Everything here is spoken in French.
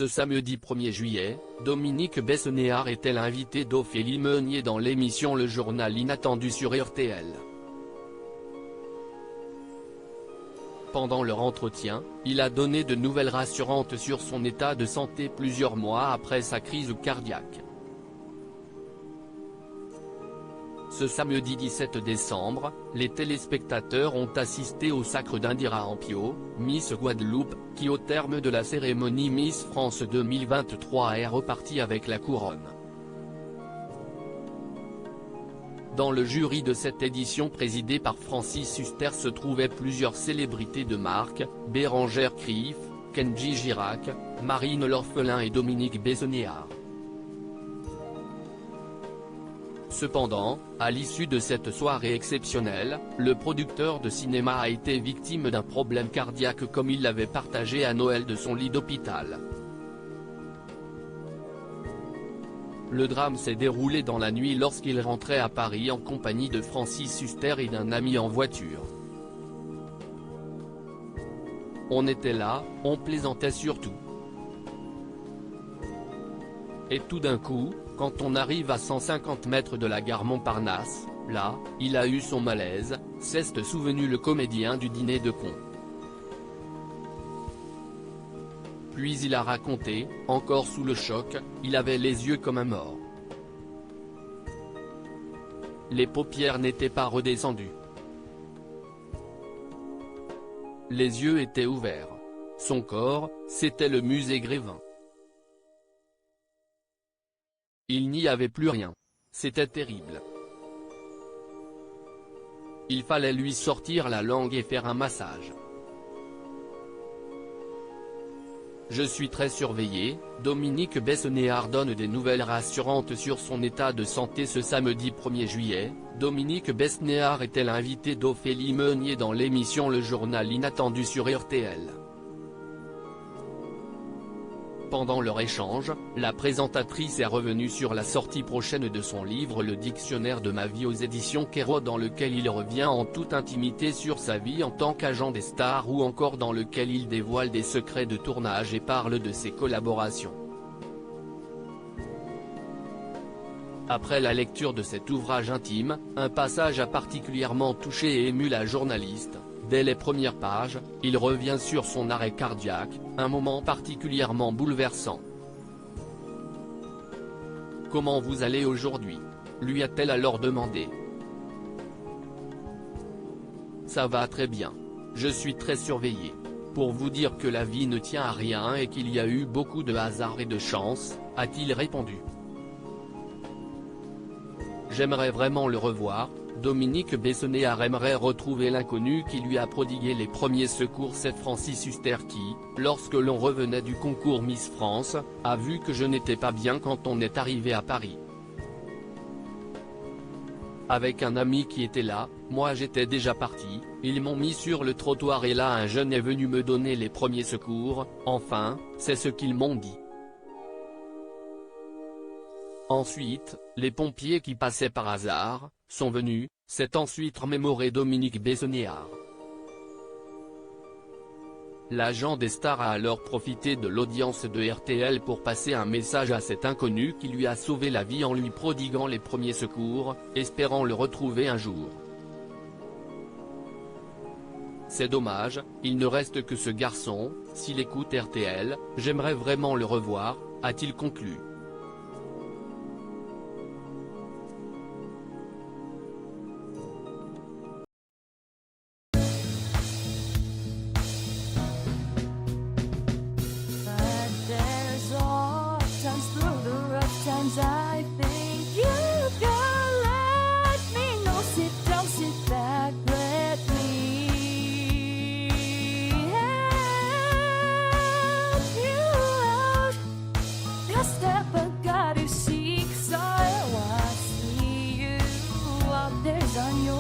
Ce samedi 1er juillet, Dominique Besnéard était l'invité d'Ophélie Meunier dans l'émission Le Journal Inattendu sur RTL. Pendant leur entretien, il a donné de nouvelles rassurantes sur son état de santé plusieurs mois après sa crise cardiaque. Ce samedi 17 décembre, les téléspectateurs ont assisté au sacre d'Indira Ampio, Miss Guadeloupe, qui au terme de la cérémonie Miss France 2023 est repartie avec la couronne. Dans le jury de cette édition présidée par Francis Huster se trouvaient plusieurs célébrités de marque, Bérengère Krief, Kenji Girac, Marine L'Orphelin et Dominique Besnéard. Cependant, à l'issue de cette soirée exceptionnelle, le producteur de cinéma a été victime d'un problème cardiaque comme il l'avait partagé à Noël de son lit d'hôpital. Le drame s'est déroulé dans la nuit lorsqu'il rentrait à Paris en compagnie de Francis Huster et d'un ami en voiture. On était là, on plaisantait surtout. Et tout d'un coup, quand on arrive à 150 mètres de la gare Montparnasse, là, il a eu son malaise, s'est souvenu le comédien du dîner de cons. Puis il a raconté, encore sous le choc, il avait les yeux comme un mort. Les paupières n'étaient pas redescendues. Les yeux étaient ouverts. Son corps, c'était le musée Grévin. Il n'y avait plus rien. C'était terrible. Il fallait lui sortir la langue et faire un massage. Je suis très surveillé, Dominique Besnéard donne des nouvelles rassurantes sur son état de santé ce samedi 1er juillet. Dominique Besnéard était l'invité d'Ophélie Meunier dans l'émission Le Journal Inattendu sur RTL. Pendant leur échange, la présentatrice est revenue sur la sortie prochaine de son livre Le Dictionnaire de ma vie aux éditions Kéro, dans lequel il revient en toute intimité sur sa vie en tant qu'agent des stars, ou encore dans lequel il dévoile des secrets de tournage et parle de ses collaborations. Après la lecture de cet ouvrage intime, un passage a particulièrement touché et ému la journaliste. Dès les premières pages, il revient sur son arrêt cardiaque, un moment particulièrement bouleversant. « Comment vous allez aujourd'hui » lui a-t-elle alors demandé. « Ça va très bien. Je suis très surveillé. Pour vous dire que la vie ne tient à rien et qu'il y a eu beaucoup de hasard et de chance », a-t-il répondu. « J'aimerais vraiment le revoir. » Dominique Besnéard aimerait retrouver l'inconnu qui lui a prodigué les premiers secours. C'est Francis Huster qui, lorsque l'on revenait du concours Miss France, a vu que je n'étais pas bien quand on est arrivé à Paris. Avec un ami qui était là, moi j'étais déjà parti, ils m'ont mis sur le trottoir et là un jeune est venu me donner les premiers secours, enfin, c'est ce qu'ils m'ont dit. Ensuite, les pompiers qui passaient par hasard, sont venus, s'est ensuite remémoré Dominique Besnéard. L'agent des stars a alors profité de l'audience de RTL pour passer un message à cet inconnu qui lui a sauvé la vie en lui prodiguant les premiers secours, espérant le retrouver un jour. C'est dommage, il ne reste que ce garçon, s'il écoute RTL, j'aimerais vraiment le revoir, a-t-il conclu. I think you can let me know. Sit down, sit back, let me help you out. Just step back, got to seek, so I see you out there's on your